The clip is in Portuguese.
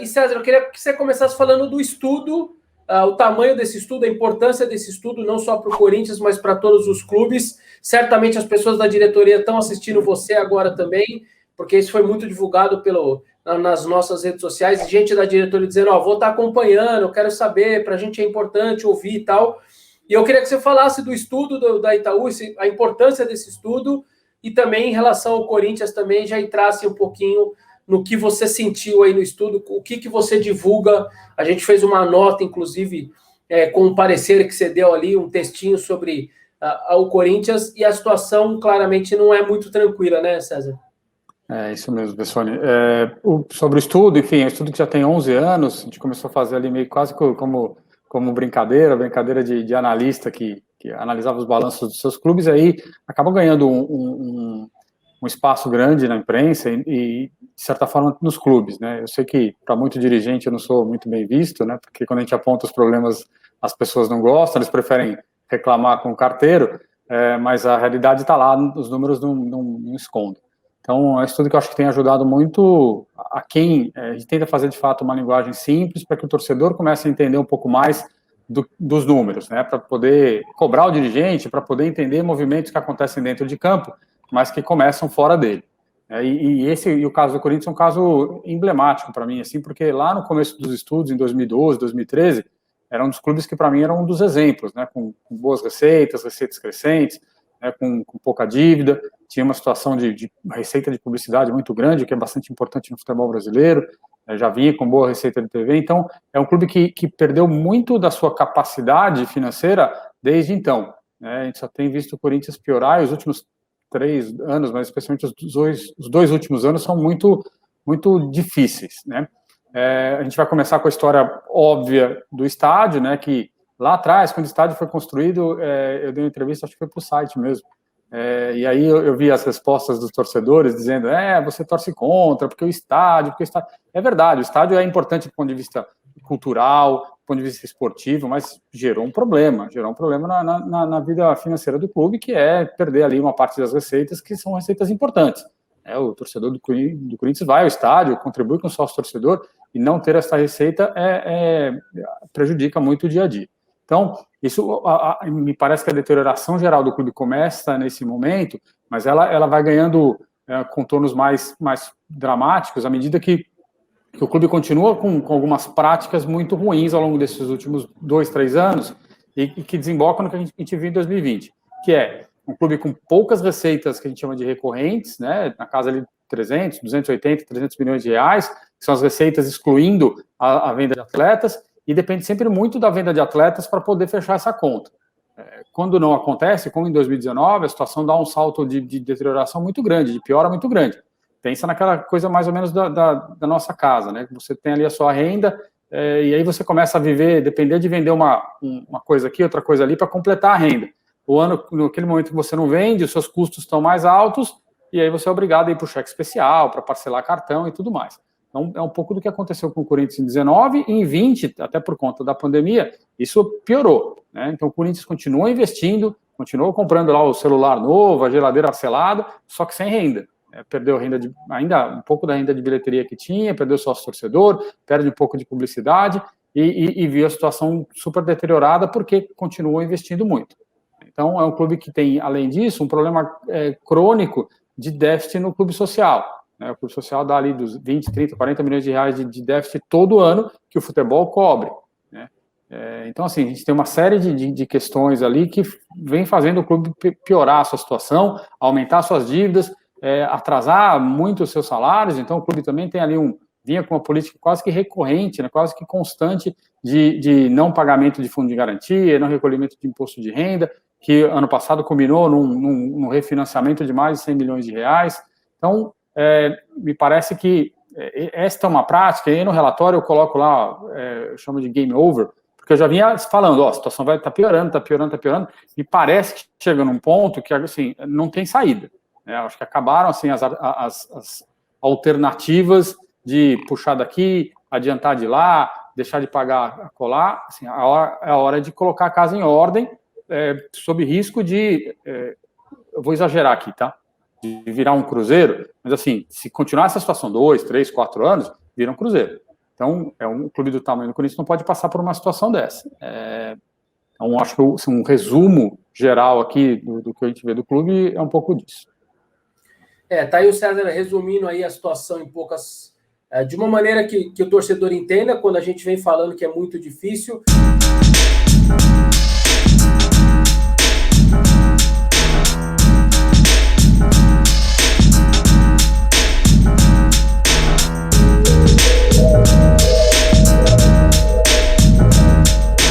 E César, eu queria que você começasse falando do estudo, o tamanho desse estudo, a importância desse estudo, não só para o Corinthians, mas para todos os clubes. Certamente as pessoas da diretoria estão assistindo você agora também, porque isso foi muito divulgado nas nossas redes sociais, gente da diretoria dizendo, vou estar acompanhando, eu quero saber, para a gente é importante ouvir e tal. E eu queria que você falasse do estudo da Itaú, a importância desse estudo, e também em relação ao Corinthians também já entrasse um pouquinho no que você sentiu aí no estudo, o que você divulga. A gente fez uma nota, inclusive, com um parecer que você deu ali, um textinho sobre o Corinthians, e a situação claramente não é muito tranquila, né, César? É isso mesmo, Bessone. Sobre o estudo, enfim, é um estudo que já tem 11 anos, a gente começou a fazer ali meio quase como brincadeira de analista que analisava os balanços dos seus clubes, aí acabam ganhando um espaço grande na imprensa e, de certa forma, nos clubes, né? Eu sei que, para muito dirigente, eu não sou muito bem visto, né? Porque quando a gente aponta os problemas, as pessoas não gostam, eles preferem reclamar com o carteiro, mas a realidade está lá, os números não escondem. Então, é um estudo que eu acho que tem ajudado muito a quem a gente tenta fazer, de fato, uma linguagem simples para que o torcedor comece a entender um pouco mais dos números, né? Para poder cobrar o dirigente, para poder entender movimentos que acontecem dentro de campo, mas que começam fora dele. E o caso do Corinthians é um caso emblemático para mim, assim, porque lá no começo dos estudos, em 2012, 2013, era um dos clubes que para mim era um dos exemplos, né, com boas receitas crescentes, né, com pouca dívida, tinha uma situação de receita de publicidade muito grande, que é bastante importante no futebol brasileiro, já vinha com boa receita de TV, então é um clube que perdeu muito da sua capacidade financeira desde então. Né, a gente só tem visto o Corinthians piorar, e os últimos 3 anos, mas especialmente os dois últimos anos são muito, muito difíceis, né? A gente vai começar com a história óbvia do estádio, né? Que lá atrás, quando o estádio foi construído, eu dei uma entrevista, acho que foi para o site mesmo. E aí eu vi as respostas dos torcedores dizendo, você torce contra, porque o estádio. É verdade, o estádio é importante do ponto de vista cultural, do ponto de vista esportivo, mas gerou um problema na vida financeira do clube, que é perder ali uma parte das receitas, que são receitas importantes. O torcedor do Corinthians vai ao estádio, contribui com o sócio-torcedor, e não ter essa receita prejudica muito o dia a dia. Então, isso me parece que a deterioração geral do clube começa nesse momento, mas ela vai ganhando contornos mais dramáticos à medida que o clube continua com algumas práticas muito ruins ao longo desses últimos 2, 3 anos e que desembocam no que a gente viu em 2020, que é um clube com poucas receitas que a gente chama de recorrentes, né, na casa ali de 300, 280, 300 milhões de reais, que são as receitas excluindo a venda de atletas, e depende sempre muito da venda de atletas para poder fechar essa conta. Quando não acontece, como em 2019, a situação dá um salto de deterioração muito grande, de piora muito grande. Pensa naquela coisa mais ou menos da nossa casa, né? Você tem ali a sua renda, e aí você começa a viver, depender de vender uma coisa aqui, outra coisa ali, para completar a renda. O ano, naquele momento que você não vende, os seus custos estão mais altos, e aí você é obrigado a ir para o cheque especial, para parcelar cartão e tudo mais. Então, é um pouco do que aconteceu com o Corinthians em 19 e em 20, até por conta da pandemia, isso piorou. Né? Então, o Corinthians continua investindo, continua comprando lá o celular novo, a geladeira parcelada, só que sem renda. Perdeu ainda um pouco da renda de bilheteria que tinha, perdeu sócio-torcedor, perde um pouco de publicidade e viu a situação super deteriorada porque continuou investindo muito. Então, é um clube que tem, além disso, um problema crônico de déficit no clube social. O clube social dá ali dos 20, 30, 40 milhões de reais de déficit todo ano que o futebol cobre. Né? Então, assim, a gente tem uma série de questões ali que vem fazendo o clube piorar a sua situação, aumentar suas dívidas, atrasar muito os seus salários. Então, o clube também tem ali vinha com uma política quase que recorrente, né, quase que constante de não pagamento de fundo de garantia, não recolhimento de imposto de renda, que ano passado culminou num refinanciamento de mais de 100 milhões de reais. Então, me parece que esta é uma prática, e no relatório eu coloco lá, eu chamo de game over, porque eu já vinha falando, a situação vai estar piorando, e parece que chega num ponto que, assim, não tem saída. Né? Acho que acabaram, assim, as alternativas de puxar daqui, adiantar de lá, deixar de pagar colar, assim, é a hora de colocar a casa em ordem, sob risco de, eu vou exagerar aqui, tá? De virar um cruzeiro, mas assim, se continuar essa situação 2, 3, 4 anos, vira um cruzeiro. Então, um clube do tamanho do Corinthians não pode passar por uma situação dessa. Então, acho que um resumo geral aqui do que a gente vê do clube é um pouco disso. Tá aí o César resumindo aí a situação em poucas... de uma maneira que o torcedor entenda, quando a gente vem falando que é muito difícil.